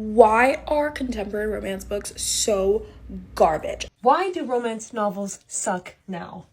Why are contemporary romance books so garbage? Why do romance novels suck now?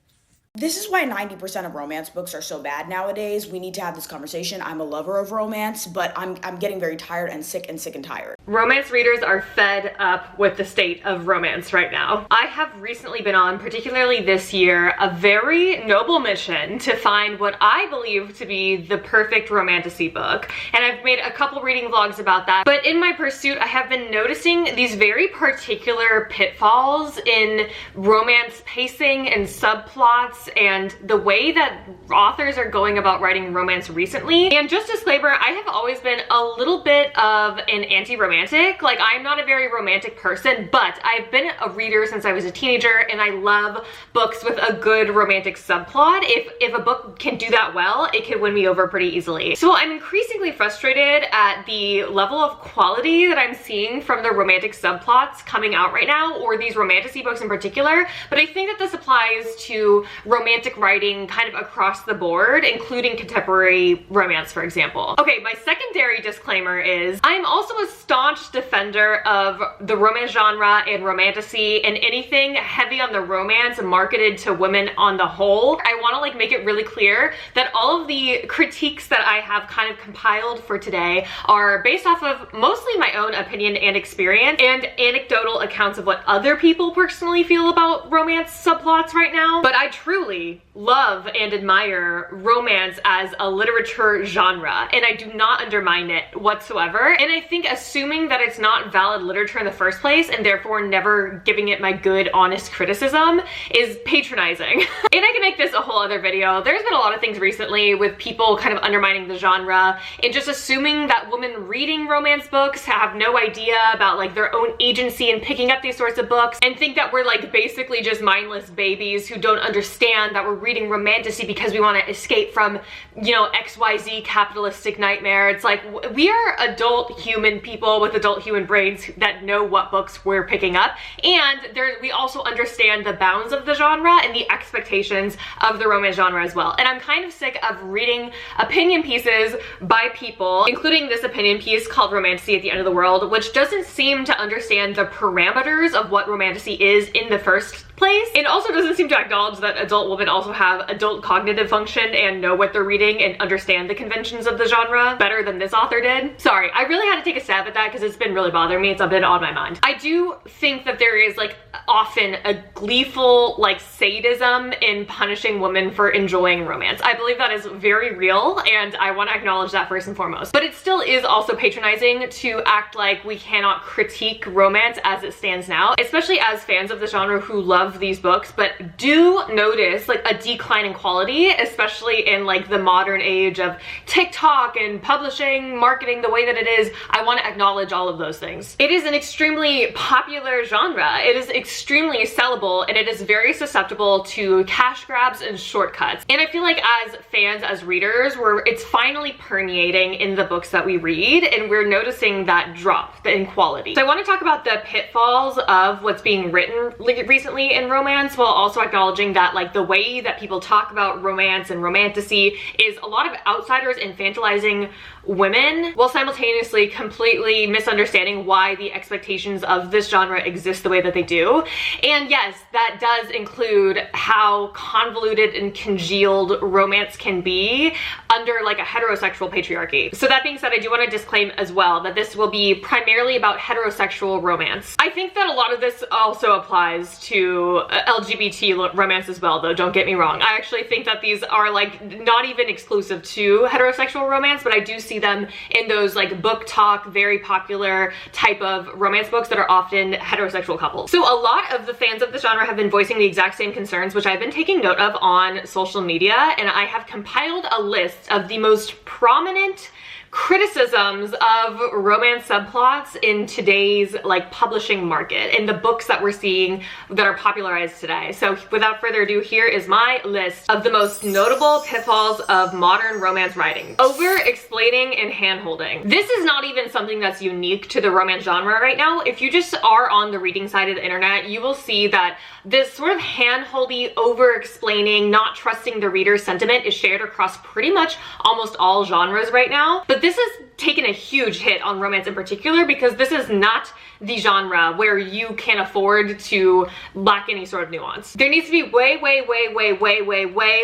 This is why 90% of romance books are so bad nowadays. We need to have this conversation. I'm a lover of romance, but I'm getting very tired and sick and tired. Romance readers are fed up with the state of romance right now. I have recently been on, particularly this year, a very noble mission to find what I believe to be the perfect romantasy book. And I've made a couple reading vlogs about that. But in my pursuit, I have been noticing these very particular pitfalls in romance pacing and subplots and the way that authors are going about writing romance recently. And just disclaimer, I have always been a little bit of an anti-romantic. Like, I'm not a very romantic person, but I've been a reader since I was a teenager, and I love books with a good romantic subplot. If a book can do that well, it can win me over pretty easily. So I'm increasingly frustrated at the level of quality that I'm seeing from the romantic subplots coming out right now, or these romantasy books in particular. But I think that this applies to romantic writing kind of across the board, including contemporary romance, for example. Okay, my secondary disclaimer is I'm also a staunch defender of the romance genre and romantasy and anything heavy on the romance marketed to women on the whole. I want to like make it really clear that all of the critiques that I have kind of compiled for today are based off of mostly my own opinion and experience and anecdotal accounts of what other people personally feel about romance subplots right now. But I truly love and admire romance as a literature genre, and I do not undermine it whatsoever. And I think assuming that it's not valid literature in the first place and therefore never giving it my good, honest criticism is patronizing. And I can make this a whole other video. There's been a lot of things recently with people kind of undermining the genre and just assuming that women reading romance books have no idea about like their own agency in picking up these sorts of books and think that we're like basically just mindless babies who don't understand that we're reading romantasy because we want to escape from, you know, XYZ capitalistic nightmare. It's like, we are adult human people with adult human brains that know what books we're picking up, and we also understand the bounds of the genre and the expectations of the romance genre as well. And I'm kind of sick of reading opinion pieces by people, including this opinion piece called Romantasy at the End of the World, which doesn't seem to understand the parameters of what romantasy is in the first place. It also doesn't seem to acknowledge that adult women also have adult cognitive function and know what they're reading and understand the conventions of the genre better than this author did. Sorry, I really had to take a stab at that because it's been really bothering me. It's been on my mind. I do think that there is like often a gleeful like sadism in punishing women for enjoying romance. I believe that is very real, and I want to acknowledge that first and foremost. But it still is also patronizing to act like we cannot critique romance as it stands now, especially as fans of the genre who love these books but do notice like a decline in quality, especially in like the modern age of TikTok and publishing, marketing the way that it is. I want to acknowledge all of those things. It is an extremely popular genre. It is extremely sellable, and it is very susceptible to cash grabs and shortcuts. And I feel like as fans, as readers, it's finally permeating in the books that we read, and we're noticing that drop in quality. So I want to talk about the pitfalls of what's being written recently in romance, while also acknowledging that like the way that people talk about romance and romantasy is a lot of outsiders infantilizing women while simultaneously completely misunderstanding why the expectations of this genre exist the way that they do. And yes, that does include how convoluted and congealed romance can be under like a heterosexual patriarchy. So that being said, I do want to disclaim as well that this will be primarily about heterosexual romance. I think that a lot of this also applies to LGBT romance as well, though, don't get me wrong. I actually think that these are like not even exclusive to heterosexual romance, but I do see them in those like book talk, very popular type of romance books that are often heterosexual couples. So a lot of the fans of the genre have been voicing the exact same concerns, which I've been taking note of on social media, and I have compiled a list of the most prominent criticisms of romance subplots in today's like publishing market and the books that we're seeing that are popularized today. So without further ado, here is my list of the most notable pitfalls of modern romance writing. Over-explaining and hand-holding. This is not even something that's unique to the romance genre right now. If you just are on the reading side of the internet, you will see that this sort of hand-holdy, over-explaining, not trusting the reader's sentiment is shared across pretty much almost all genres right now. But But this has taken a huge hit on romance in particular because this is not the genre where you can afford to lack any sort of nuance. There needs to be way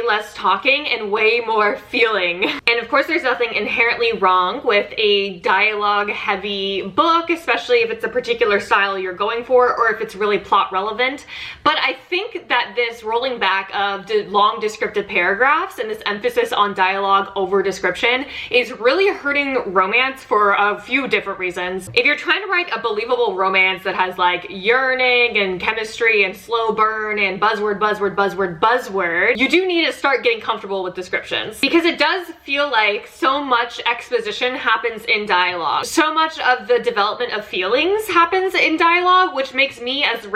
less talking and way more feeling. And of course, there's nothing inherently wrong with a dialogue heavy book, especially if it's a particular style you're going for or if it's really plot relevant. But I think that this rolling back of long descriptive paragraphs and this emphasis on dialogue over description is really hurting romance for a few different reasons. If you're trying to write a believable romance that has like yearning and chemistry and slow burn and buzzword, you do need to start getting comfortable with descriptions, because it does feel like so much exposition happens in dialogue. So much of the development of feelings happens in dialogue, which makes me as the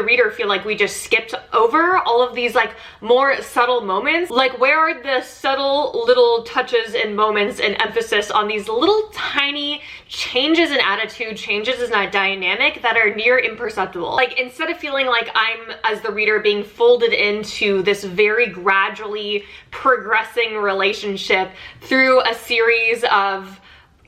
reader feel like we just skipped over all of these like more subtle moments. Like, where are the subtle little touches and moments and emphasis on these little tiny changes in attitude, changes in that dynamic that are near imperceptible? Like, instead of feeling like I'm, as the reader, being folded into this very gradually progressing relationship through a series of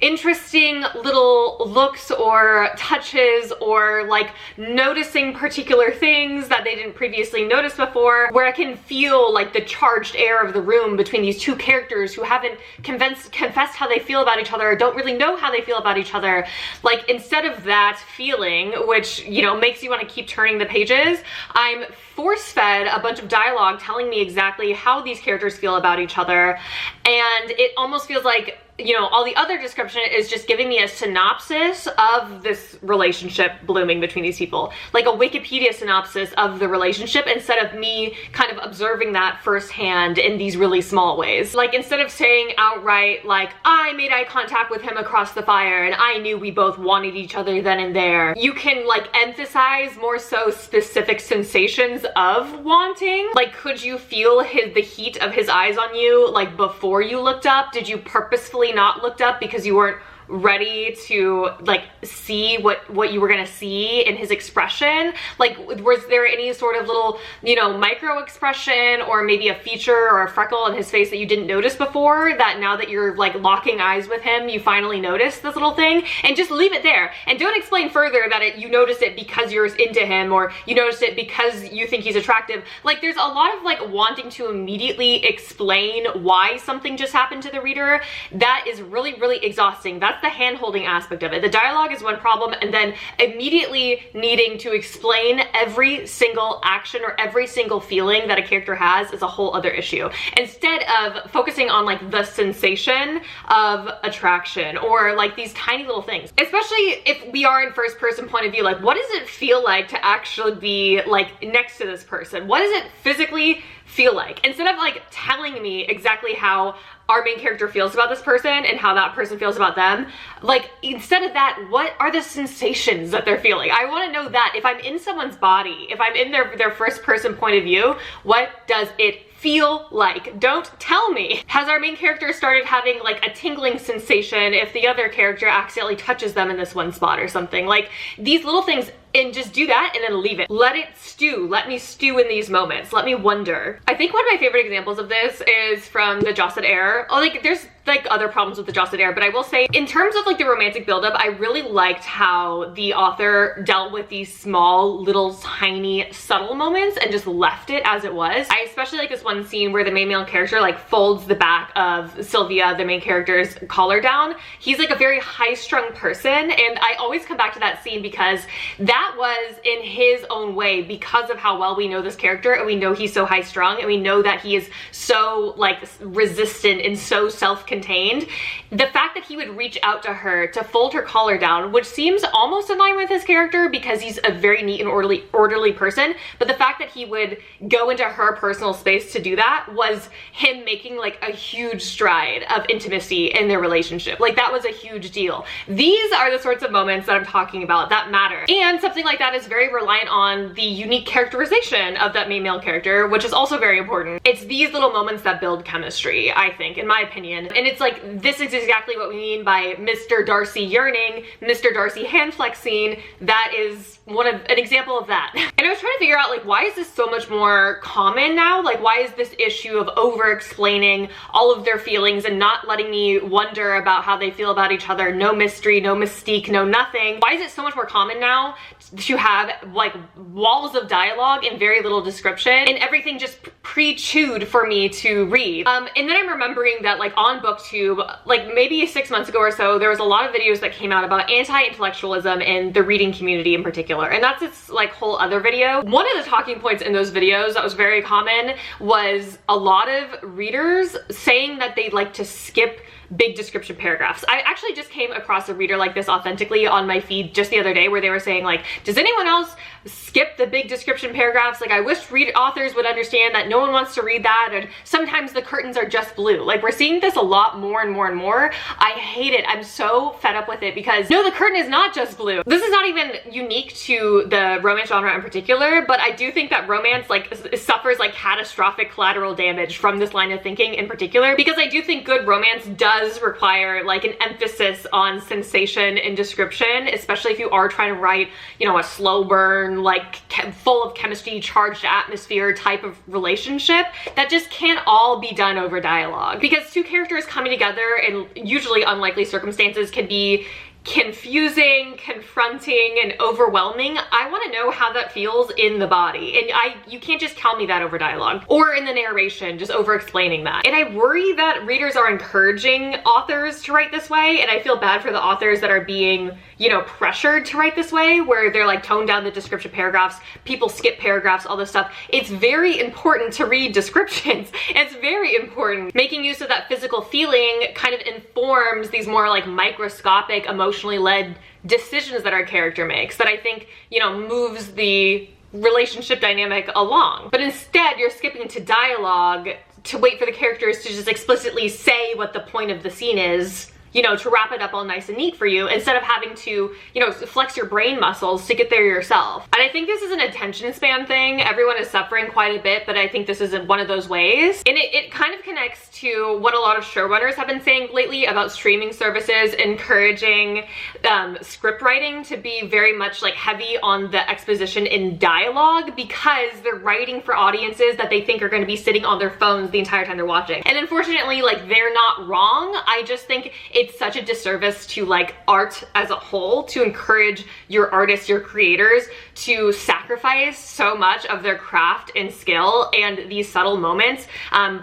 interesting little looks or touches or like noticing particular things that they didn't previously notice before, where I can feel like the charged air of the room between these two characters who haven't confessed how they feel about each other or don't really know how they feel about each other. Like, instead of that feeling, which, you know, makes you want to keep turning the pages, I'm force-fed a bunch of dialogue telling me exactly how these characters feel about each other, and it almost feels like, you know, all the other description is just giving me a synopsis of this relationship blooming between these people, like a Wikipedia synopsis of the relationship, instead of me kind of observing that firsthand in these really small ways. Like, instead of saying outright, like, I made eye contact with him across the fire and I knew we both wanted each other then and there, you can like emphasize more so specific sensations of wanting. Like, could you feel the heat of his eyes on you, like, before you looked up? Did you purposefully not looked up because you weren't ready to like see what you were gonna see in his expression? Like, was there any sort of little, you know, micro expression or maybe a feature or a freckle on his face that you didn't notice before, that now that you're like locking eyes with him, you finally notice this little thing? And just leave it there and don't explain further that you noticed it because you're into him or you noticed it because you think he's attractive. Like, there's a lot of like wanting to immediately explain why something just happened to the reader. That is really exhausting. That's the hand-holding aspect of it. The dialogue is one problem, and then immediately needing to explain every single action or every single feeling that a character has is a whole other issue. Instead of focusing on like the sensation of attraction or like these tiny little things, especially if we are in first person point of view, like, what does it feel like to actually be like next to this person? What does it physically feel like? Instead of like telling me exactly how our main character feels about this person and how that person feels about them, like, instead of that, what are the sensations that they're feeling? I want to know that. If I'm in someone's body, if I'm in their first person point of view, what does it feel like? Don't tell me. Has our main character started having like a tingling sensation if the other character accidentally touches them in this one spot or something? Like, these little things, and just do that and then leave it. Let it stew. Let me stew in these moments. Let me wonder. I think one of my favorite examples of this is from the Josset Heir. Oh, like, there's like other problems with the Josset Heir, but I will say, in terms of like the romantic buildup, I really liked how the author dealt with these small, little, tiny, subtle moments and just left it as it was. I especially like this one scene where the main male character like folds the back of Sylvia, the main character's collar down. He's like a very high-strung person, and I always come back to that scene because that was in his own way, because of how well we know this character and we know he's so high-strung and we know that he is so like resistant and so self-contained. The fact that he would reach out to her to fold her collar down, which seems almost in line with his character because he's a very neat and orderly person, but the fact that he would go into her personal space to do that was him making like a huge stride of intimacy in their relationship. Like, that was a huge deal. These are the sorts of moments that I'm talking about that matter. And something like that is very reliant on the unique characterization of that main male character, which is also very important. It's these little moments that build chemistry, I think, in my opinion. And And it's like, this is exactly what we mean by Mr. Darcy yearning, Mr. Darcy hand flexing. That is an example of that. And I was trying to figure out, like, why is this so much more common now? Like, why is this issue of over-explaining all of their feelings and not letting me wonder about how they feel about each other? No mystery, no mystique, no nothing. Why is it so much more common now to have like walls of dialogue and very little description and everything just pre-chewed for me to read? And then I'm remembering that, like, on BookTube, like maybe 6 months ago or so, there was a lot of videos that came out about anti-intellectualism in the reading community in particular. And that's its like whole other video. One of the talking points in those videos that was very common was a lot of readers saying that they like to skip big description paragraphs. I actually just came across a reader like this authentically on my feed just the other day, where they were saying, like, does anyone else skip the big description paragraphs? Like, I wish authors would understand that no one wants to read that, and sometimes the curtains are just blue. Like, we're seeing this a lot more and more and more. I hate it. I'm so fed up with it, because no, the curtain is not just blue. This is not even unique to the romance genre in particular, but I do think that romance like suffers like catastrophic collateral damage from this line of thinking in particular, because I do think good romance does require like an emphasis on sensation and description, especially if you are trying to write, you know, a slow burn, like full of chemistry, charged atmosphere type of relationship. That just can't all be done over dialogue, because two characters coming together in usually unlikely circumstances can be confusing, confronting, and overwhelming. I want to know how that feels in the body, and you can't just tell me that over dialogue or in the narration, just over explaining that. And I worry that readers are encouraging authors to write this way, and I feel bad for the authors that are being, you know, pressured to write this way, where they're like tone down the description paragraphs, people skip paragraphs, all this stuff. It's very important to read descriptions. It's very important. Making use of that physical feeling kind of informs these more like microscopic, emotionally led decisions that our character makes, that I think, you know, moves the relationship dynamic along. But instead, you're skipping to dialogue to wait for the characters to just explicitly say what the point of the scene is, you know, to wrap it up all nice and neat for you, instead of having to, you know, flex your brain muscles to get there yourself. And I think this is an attention span thing. Everyone is suffering quite a bit, but I think this is one of those ways. And it kind of connects to what a lot of showrunners have been saying lately about streaming services encouraging script writing to be very much like heavy on the exposition in dialogue, because they're writing for audiences that they think are going to be sitting on their phones the entire time they're watching. And unfortunately, like, they're not wrong. I just think it's such a disservice to like art as a whole to encourage your artists, your creators, to sacrifice so much of their craft and skill and these subtle moments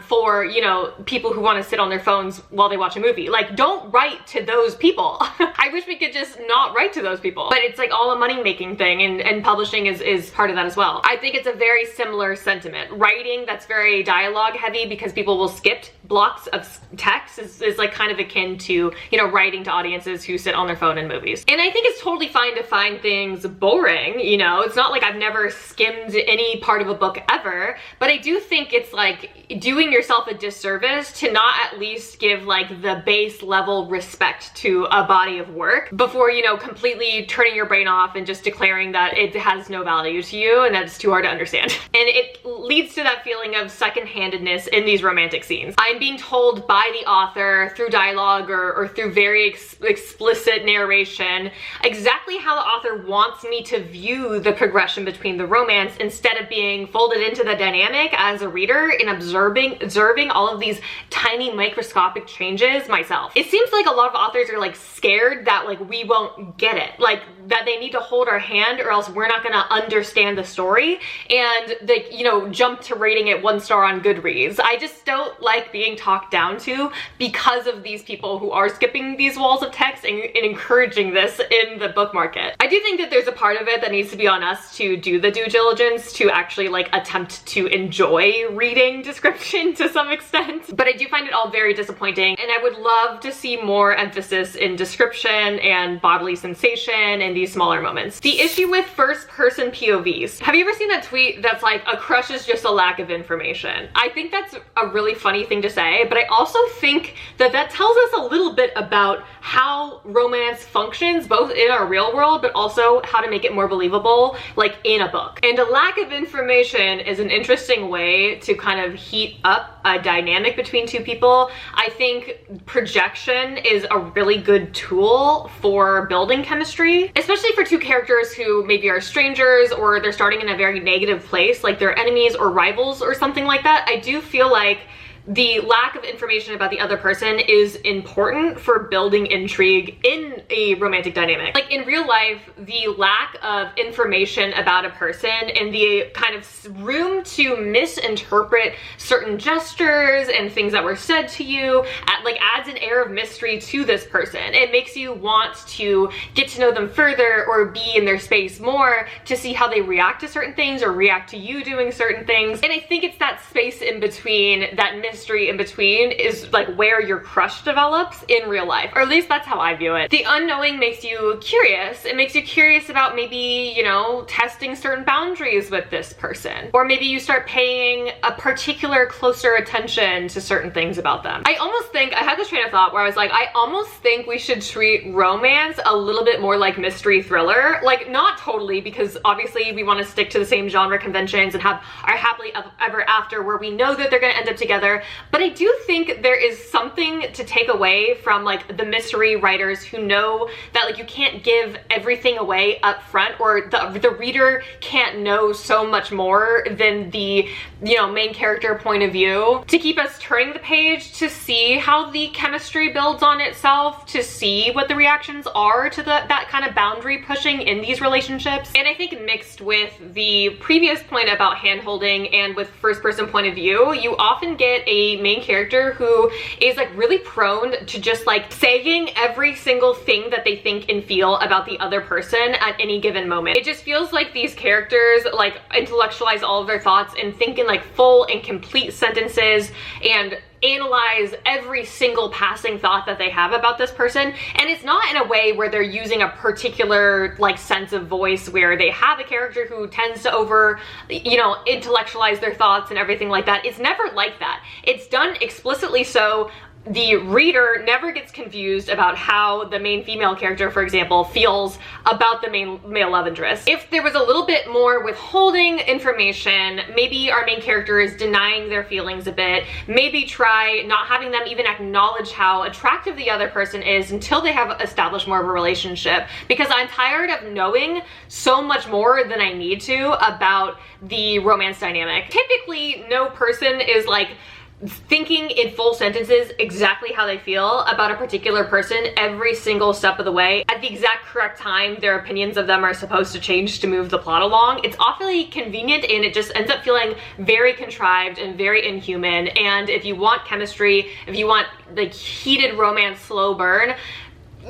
for, you know, people who want to sit on their phones while they watch a movie. Like, don't write to those people. I wish we could just not write to those people, but it's like all a money-making thing, and publishing is part of that as well. I think it's a very similar sentiment. Writing that's very dialogue heavy because people will skip blocks of text is like kind of akin to, you know, writing to audiences who sit on their phone in movies. And I think it's totally fine to find things boring, you know. It's not like I've never skimmed any part of a book ever, but I do think it's like doing yourself a disservice to not at least give like the base level respect to a body of work before, you know, completely turning your brain off and just declaring that it has no value to you and that it's too hard to understand. And it leads to that feeling of second-handedness in these romantic scenes. I'm being told by the author through dialogue or through very explicit narration exactly how the author wants me to view the progression between the romance, instead of being folded into the dynamic as a reader and observing all of these tiny microscopic changes myself. It seems like a lot of authors are like scared that like we won't get it, like that they need to hold our hand or else we're not gonna understand the story, and they, you know, jump to rating it 1 star on Goodreads. I just don't like being talked down to because of these people who are skipping these walls of text and encouraging this in the book market. I do think that there's a part of it that needs to be on us to do the due diligence to actually like attempt to enjoy reading description to some extent, but I do find it all very disappointing, and I would love to see more emphasis in description and bodily sensation in these smaller moments. The issue with first person POVs. Have you ever seen that tweet that's like, a crush is just a lack of information? I think that's a really funny thing to say, but I also think that that tells us a little bit about how romance functions both in our real world, but also how to make it more believable, like in a book. And a lack of information is an interesting way to kind of heat up a dynamic between two people. I think projection is a really good tool for building chemistry, especially for two characters who maybe are strangers or they're starting in a very negative place, like they're enemies or rivals or something like that. I do feel like the lack of information about the other person is important for building intrigue in a romantic dynamic. Like in real life, the lack of information about a person and the kind of room to misinterpret certain gestures and things that were said to you adds an air of mystery to this person. It makes you want to get to know them further or be in their space more to see how they react to certain things or react to you doing certain things. And I think it's that space in between, that mystery in between, is like where your crush develops in real life, or at least that's how I view it. The unknowing makes you curious. It makes you curious about maybe, you know, testing certain boundaries with this person, or maybe you start paying a particular closer attention to certain things about them. I almost think, I had this train of thought where I was like, I almost think we should treat romance a little bit more like mystery thriller. Like, not totally, because obviously we want to stick to the same genre conventions and have our happily ever after where we know that they're going to end up together. But I do think there is something to take away from like the mystery writers who know that like you can't give everything away up front, or the reader can't know so much more than the, you know, main character point of view, to keep us turning the page to see how the chemistry builds on itself, to see what the reactions are to that kind of boundary pushing in these relationships. And I think mixed with the previous point about hand-holding and with first person point of view, you often get a main character who is like really prone to just like saying every single thing that they think and feel about the other person at any given moment. It just feels like these characters like intellectualize all of their thoughts and think in like full and complete sentences and analyze every single passing thought that they have about this person. And it's not in a way where they're using a particular like sense of voice where they have a character who tends to over, you know, intellectualize their thoughts and everything like that. It's never like that. It's done explicitly so the reader never gets confused about how the main female character, for example, feels about the main male love interest. If there was a little bit more withholding information, maybe our main character is denying their feelings a bit, maybe try not having them even acknowledge how attractive the other person is until they have established more of a relationship, because I'm tired of knowing so much more than I need to about the romance dynamic. Typically, no person is like thinking in full sentences exactly how they feel about a particular person every single step of the way at the exact correct time their opinions of them are supposed to change to move the plot along. It's awfully convenient, and it just ends up feeling very contrived and very inhuman. And if you want chemistry, if you want like heated romance slow burn,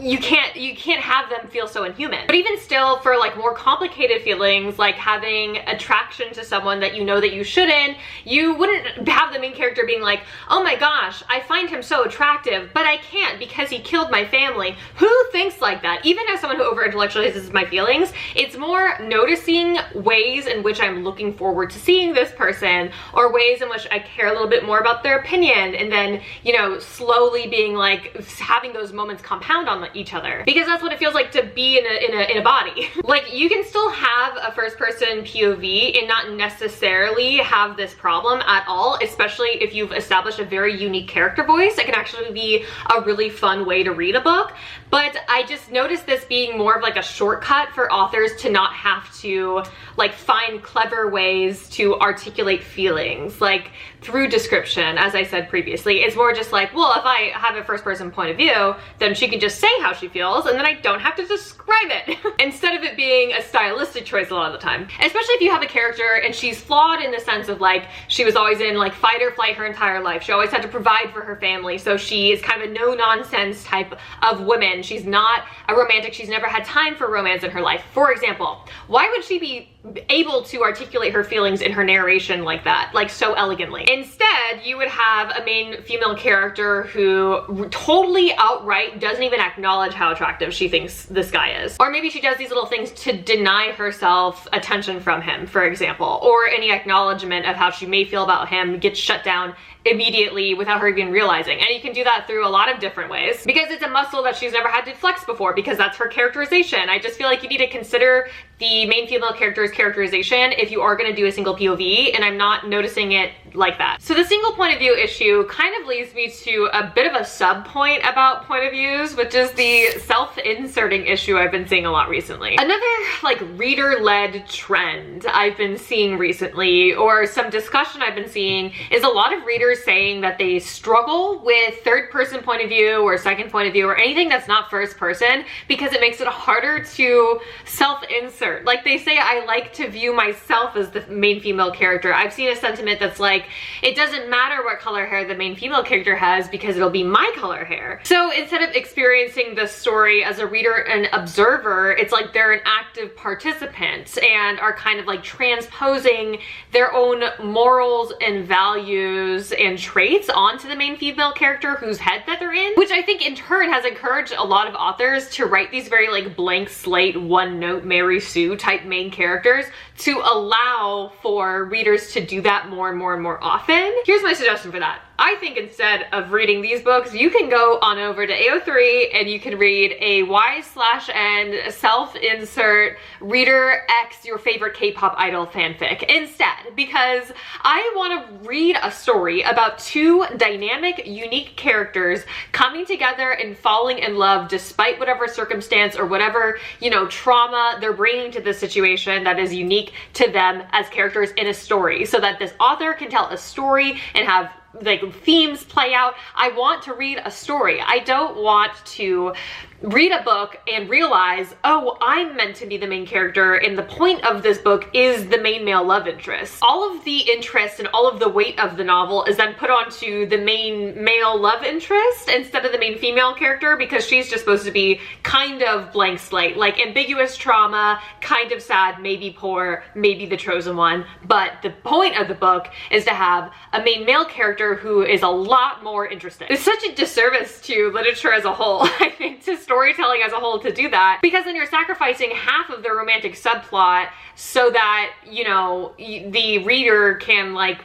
you can't have them feel so inhuman. But even still, for like more complicated feelings, like having attraction to someone that you know that you shouldn't, you wouldn't have the main character being like, oh my gosh, I find him so attractive, but I can't because he killed my family. Who thinks like that? Even as someone who over intellectualizes my feelings, it's more noticing ways in which I'm looking forward to seeing this person, or ways in which I care a little bit more about their opinion, and then, you know, slowly being like, having those moments compound on each other, because that's what it feels like to be in a body. Like, you can still have a first person POV and not necessarily have this problem at all, especially if you've established a very unique character voice. It can actually be a really fun way to read a book. But I just noticed this being more of like a shortcut for authors to not have to like find clever ways to articulate feelings, like through description. As I said previously, it's more just like, well, if I have a first person point of view, then she can just say how she feels and then I don't have to describe it. Instead of it being a stylistic choice a lot of the time. Especially if you have a character and she's flawed in the sense of like, she was always in like fight or flight her entire life. She always had to provide for her family. So she is kind of a no nonsense type of woman. She's not a romantic. She's never had time for romance in her life. For example, why would she be able to articulate her feelings in her narration like that, like so elegantly. Instead, you would have a main female character who totally outright doesn't even acknowledge how attractive she thinks this guy is. Or maybe she does these little things to deny herself attention from him, for example, or any acknowledgement of how she may feel about him gets shut down immediately without her even realizing. And you can do that through a lot of different ways because it's a muscle that she's never had to flex before, because that's her characterization. I just feel like you need to consider the main female character's characterization if you are going to do a single POV, and I'm not noticing it like that. So the single point of view issue kind of leads me to a bit of a sub point about point of views, which is the self-inserting issue I've been seeing a lot recently. Another like reader-led trend I've been seeing recently, or some discussion I've been seeing, is a lot of readers saying that they struggle with third person point of view or second point of view or anything that's not first person because it makes it harder to self-insert. Like they say, I like to view myself as the main female character. I've seen a sentiment that's like, it doesn't matter what color hair the main female character has because it'll be my color hair. So instead of experiencing the story as a reader and observer, it's like they're an active participant and are kind of like transposing their own morals and values and traits onto the main female character whose head that they're in, which I think in turn has encouraged a lot of authors to write these very like blank slate, one note Mary Sue type main characters to allow for readers to do that more and more and more often. Here's my suggestion for that. I think instead of reading these books, you can go on over to AO3 and you can read a Y/N self-insert reader X your favorite K-pop idol fanfic instead, because I want to read a story about two dynamic, unique characters coming together and falling in love despite whatever circumstance or whatever, you know, trauma they're bringing to the situation that is unique to them as characters in a story, so that this author can tell a story and have like themes play out. I want to read a story. I don't want to read a book and realize, oh, I'm meant to be the main character and the point of this book is the main male love interest. All of the interest and all of the weight of the novel is then put onto the main male love interest instead of the main female character, because she's just supposed to be kind of blank slate, like ambiguous trauma, kind of sad, maybe poor, maybe the chosen one. But the point of the book is to have a main male character who is a lot more interesting. It's such a disservice to literature as a whole, I think, to storytelling as a whole to do that, because then you're sacrificing half of the romantic subplot so that, you know, the reader can like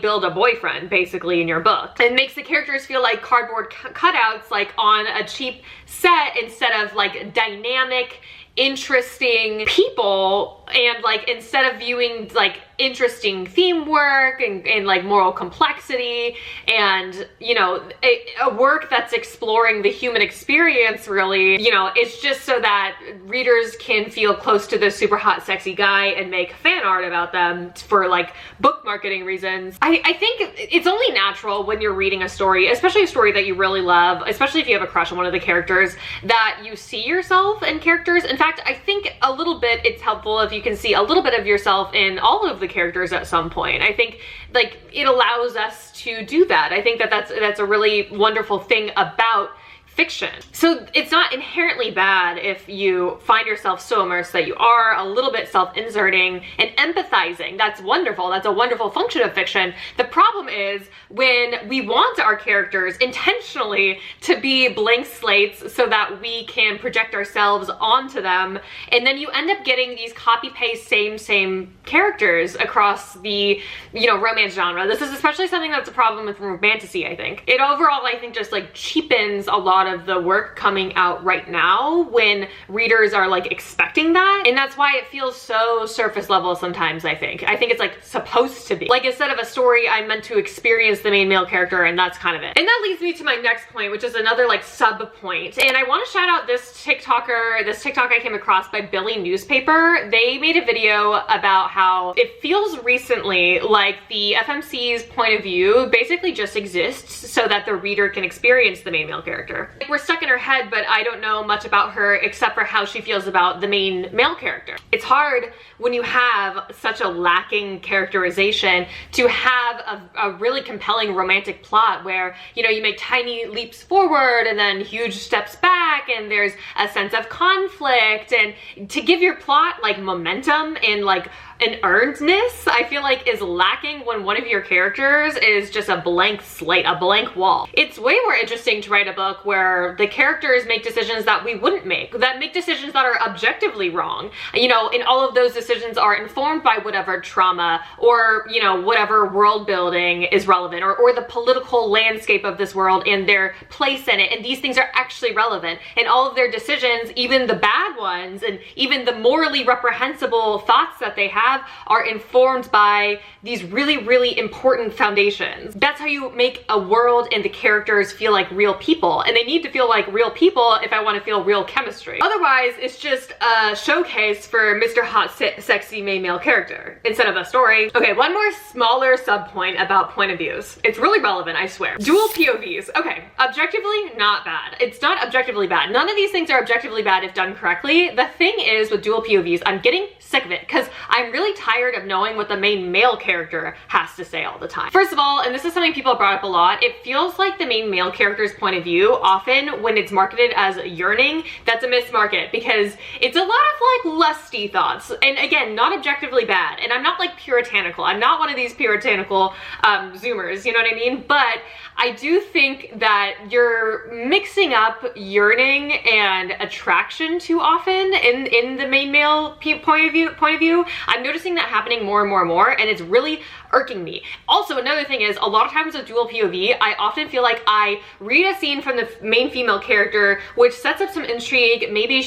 build a boyfriend basically in your book. It makes the characters feel like cardboard cutouts like on a cheap set instead of like dynamic, interesting people, and like instead of viewing like interesting theme work and like moral complexity and, you know, a work that's exploring the human experience, really, you know, it's just so that readers can feel close to this super hot sexy guy and make fan art about them for like book marketing reasons. I think it's only natural when you're reading a story, especially a story that you really love, especially if you have a crush on one of the characters, that you see yourself in characters. In fact, I think a little bit it's helpful if you can see a little bit of yourself in all of the characters at some point. I think like it allows us to do that. I think that that's a really wonderful thing about fiction. So it's not inherently bad if you find yourself so immersed that you are a little bit self-inserting and empathizing. That's wonderful. That's a wonderful function of fiction. The problem is when we want our characters intentionally to be blank slates so that we can project ourselves onto them, and then you end up getting these copy-paste same characters across the, you know, romance genre. This is especially something that's a problem with romantasy, I think. It overall, I think, just like cheapens a lot of the work coming out right now when readers are like expecting that, and that's why it feels so surface level sometimes. I think it's like supposed to be like, instead of a story, I'm meant to experience the main male character, and that's kind of it. And that leads me to my next point, which is another like sub point, and I want to shout out this TikTok I came across by Billy Newspaper. They made a video about how it feels recently like the FMC's point of view basically just exists so that the reader can experience the main male character. We're stuck in her head, but I don't know much about her except for how she feels about the main male character. It's hard when you have such a lacking characterization to have a really compelling romantic plot where, you know, you make tiny leaps forward and then huge steps back, and there's a sense of conflict, and to give your plot like momentum and like an earnedness, I feel like is lacking when one of your characters is just a blank slate, a blank wall. It's way more interesting to write a book where the characters make decisions that we wouldn't make, that make decisions that are objectively wrong. You know, and all of those decisions are informed by whatever trauma or, you know, whatever world building is relevant, or the political landscape of this world and their place in it. And these things are actually relevant. And all of their decisions, even the bad ones, and even the morally reprehensible thoughts that they have are informed by these really, really important foundations. That's how you make a world and the characters feel like real people. And they need to feel like real people if I want to feel real chemistry. Otherwise, it's just a showcase for Mr. Hot, Sexy main male character instead of a story. Okay, one more smaller sub-point about point of views. It's really relevant, I swear. Dual POVs. Okay, objectively, not bad. It's not objectively bad. None of these things are objectively bad if done correctly. The thing is with dual POVs, I'm getting sick of it because I'm really tired of knowing what the main male character has to say all the time. First of all, and this is something people have brought up a lot, it feels like the main male character's point of view, often when it's marketed as yearning, that's a mismarket because it's a lot of like lusty thoughts. And again, not objectively bad. And I'm not like puritanical. I'm not one of these puritanical zoomers, you know what I mean? But I do think that you're mixing up yearning and attraction too often in the main male point of view. I'm noticing that happening more and more and more, and it's really irking me. Also, another thing is, a lot of times with dual POV, I often feel like I read a scene from the main female character, which sets up some intrigue. Maybe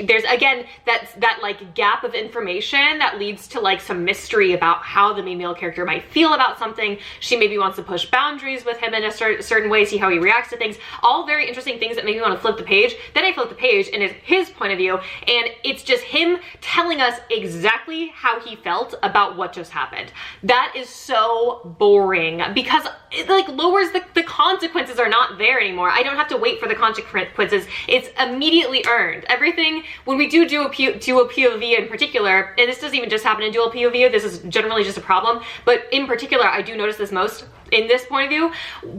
there's again, that like gap of information that leads to like some mystery about how the main male character might feel about something. She maybe wants to push boundaries with him in a certain way, see how he reacts to things. All very interesting things that make me want to flip the page. Then I flip the page and it's his point of view, and it's just him telling us exactly how he felt about what just happened. That is so boring because it like lowers the consequences are not there anymore. I don't have to wait for the consequences. It's immediately earned. Everything, when we do a POV in particular, and this doesn't even just happen in dual POV, this is generally just a problem, but in particular, I do notice this most in this point of view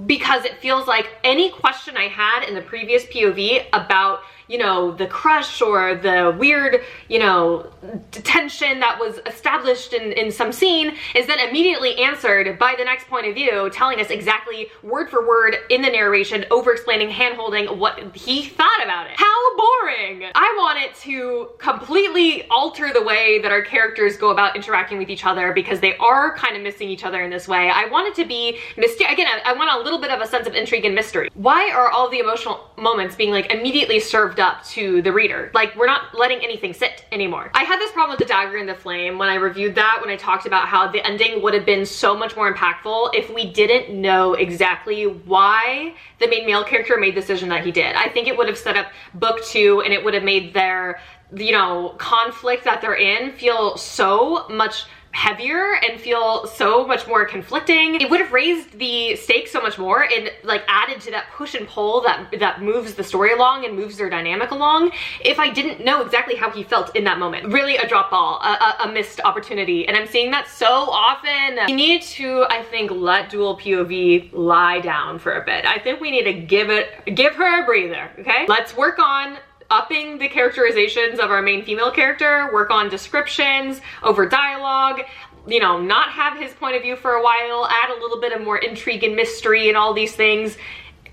because it feels like any question I had in the previous POV about, you know, the crush or the weird, you know, tension that was established in some scene is then immediately answered by the next point of view, telling us exactly word for word in the narration, over-explaining, hand-holding what he thought about it. How boring! I want it to completely alter the way that our characters go about interacting with each other because they are kind of missing each other in this way. I want it to be again, I want a little bit of a sense of intrigue and mystery. Why are all the emotional moments being like immediately served up to the reader? Like, we're not letting anything sit anymore. I had this problem with The Dagger and the Flame when I reviewed that, when I talked about how the ending would have been so much more impactful if we didn't know exactly why the main male character made the decision that he did. I think it would have set up book 2 and it would have made their, you know, conflict that they're in feel so much heavier and feel so much more conflicting. It would have raised the stakes so much more and like added to that push and pull that moves the story along and moves their dynamic along if I didn't know exactly how he felt in that moment. Really a drop ball, a missed opportunity, and I'm seeing that so often. We need to, I think, let dual POV lie down for a bit. I think we need to give her a breather, okay? Let's work on upping the characterizations of our main female character, work on descriptions over dialogue, you know, not have his point of view for a while, add a little bit of more intrigue and mystery and all these things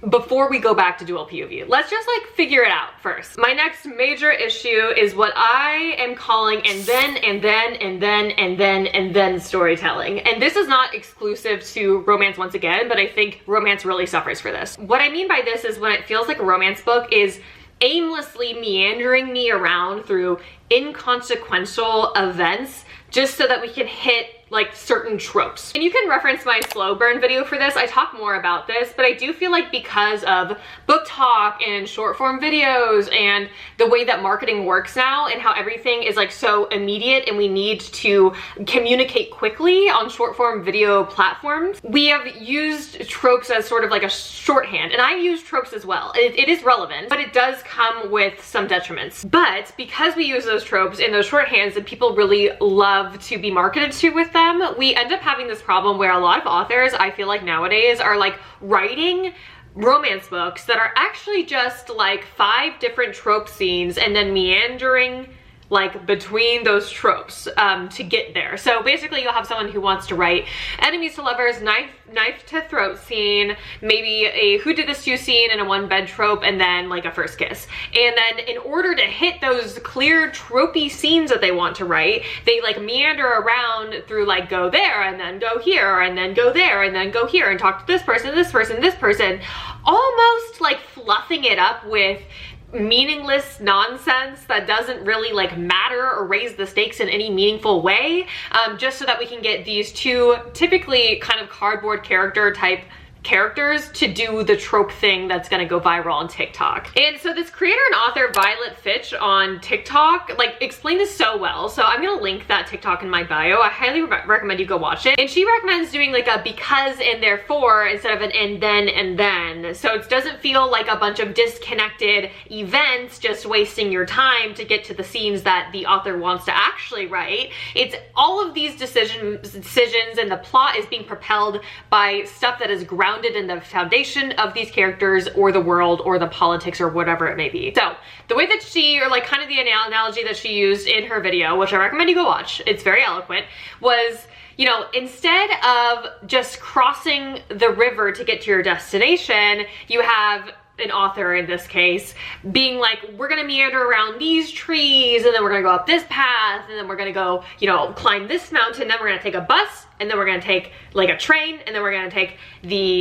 before we go back to dual POV. Let's just like figure it out first. My next major issue is what I am calling and then storytelling. And this is not exclusive to romance once again, but I think romance really suffers for this. What I mean by this is when it feels like a romance book is aimlessly meandering me around through inconsequential events just so that we can hit like certain tropes. And you can reference my slow burn video for this. I talk more about this, but I do feel like because of book talk and short form videos and the way that marketing works now and how everything is like so immediate and we need to communicate quickly on short form video platforms, we have used tropes as sort of like a shorthand. And I use tropes as well. It is relevant, but it does come with some detriments. But because we use those tropes in those shorthands that people really love to be marketed to with them, we end up having this problem where a lot of authors, I feel like nowadays, are like writing romance books that are actually just like 5 different trope scenes and then meandering like between those tropes to get there. So basically you'll have someone who wants to write enemies to lovers, knife to throat scene, maybe a who did this to you scene and a one bed trope, and then like a first kiss. And then in order to hit those clear tropey scenes that they want to write, they like meander around through like go there and then go here and then go there and then go here and talk to this person, this person, this person, almost like fluffing it up with meaningless nonsense that doesn't really like matter or raise the stakes in any meaningful way, just so that we can get these 2 typically kind of cardboard character type characters to do the trope thing that's gonna go viral on TikTok. And so this creator and author violetfitch on TikTok like explained this so well. So I'm gonna link that TikTok in my bio. I highly recommend you go watch it. And she recommends doing like a because and therefore instead of an and then. So it doesn't feel like a bunch of disconnected events just wasting your time to get to the scenes that the author wants to actually write. It's all of these decisions and the plot is being propelled by stuff that is grounded in the foundation of these characters or the world or the politics or whatever it may be. So the way that she, or like kind of the analogy that she used in her video, which I recommend you go watch, it's very eloquent, was, you know, instead of just crossing the river to get to your destination, you have an author in this case being like, we're gonna meander around these trees and then we're gonna go up this path and then we're gonna go, you know, climb this mountain, then we're gonna take a bus and then we're gonna take like a train and then we're gonna take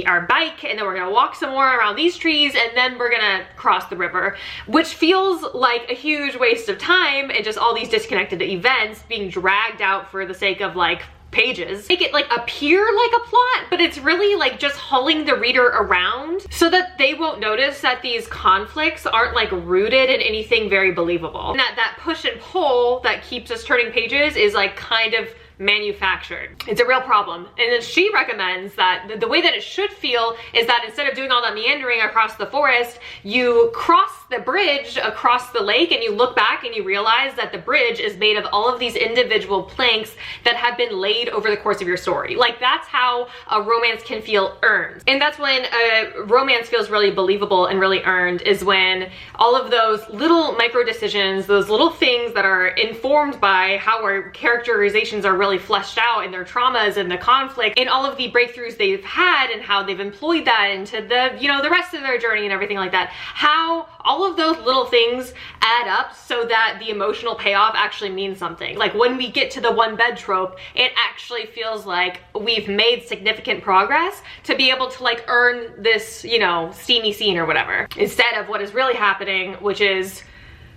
our bike and then we're gonna walk some more around these trees and then we're gonna cross the river, which feels like a huge waste of time and just all these disconnected events being dragged out for the sake of like pages. Make it like appear like a plot, but it's really like just hauling the reader around so that they won't notice that these conflicts aren't like rooted in anything very believable. And that push and pull that keeps us turning pages is like kind of manufactured. It's a real problem. And then she recommends that the way that it should feel is that instead of doing all that meandering across the forest, you cross the bridge across the lake and you look back and you realize that the bridge is made of all of these individual planks that have been laid over the course of your story. Like that's how a romance can feel earned. And that's when a romance feels really believable and really earned, is when all of those little micro decisions, those little things that are informed by how our characterizations are really fleshed out and their traumas and the conflict and all of the breakthroughs they've had and how they've employed that into the, you know, the rest of their journey and everything like that. How all of those little things add up so that the emotional payoff actually means something. Like when we get to the one bed trope, it actually feels like we've made significant progress to be able to like earn this, you know, steamy scene or whatever. Instead of what is really happening, which is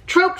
trope.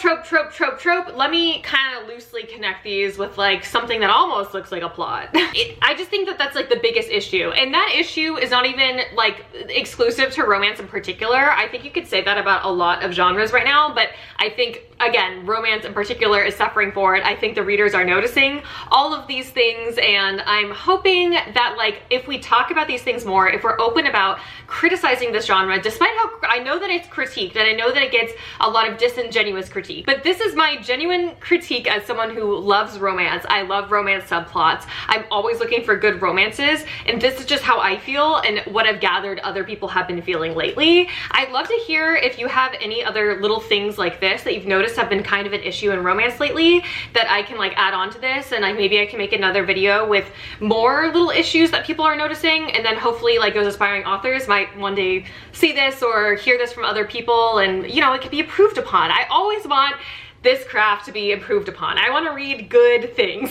Let me kind of loosely connect these with like something that almost looks like a plot. I just think that that's like the biggest issue. And that issue is not even like exclusive to romance in particular. I think you could say that about a lot of genres right now, but I think, again, romance in particular is suffering for it. I think the readers are noticing all of these things, and I'm hoping that like if we talk about these things more, if we're open about criticizing this genre, despite how I know that it's critiqued and I know that it gets a lot of disingenuous critique, but this is my genuine critique as someone who loves romance. I love romance subplots. I'm always looking for good romances, and this is just how I feel and what I've gathered other people have been feeling lately. I'd love to hear if you have any other little things like this that you've noticed have been kind of an issue in romance lately that I can like add on to this, and maybe I can make another video with more little issues that people are noticing, and then hopefully like those aspiring authors might one day see this or hear this from other people, and you know, it could be improved upon. I always want this craft to be improved upon. I want to read good things.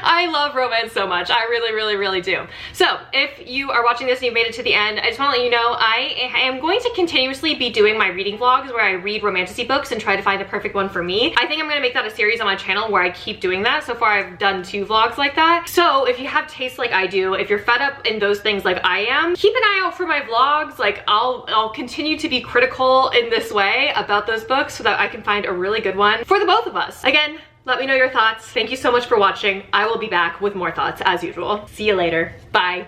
I love romance so much. I really do. So if you are watching this and you made it to the end, I just want to let you know I am going to continuously be doing my reading vlogs where I read romantasy books and try to find the perfect one for me. I think I'm going to make that a series on my channel where I keep doing that. So far I've done 2 vlogs like that. So if you have tastes like I do, if you're fed up in those things like I am, keep an eye out for my vlogs. Like I'll continue to be critical in this way about those books so that I can find a really good one for the both of us. Again, let me know your thoughts. Thank you so much for watching. I will be back with more thoughts as usual. See you later. Bye.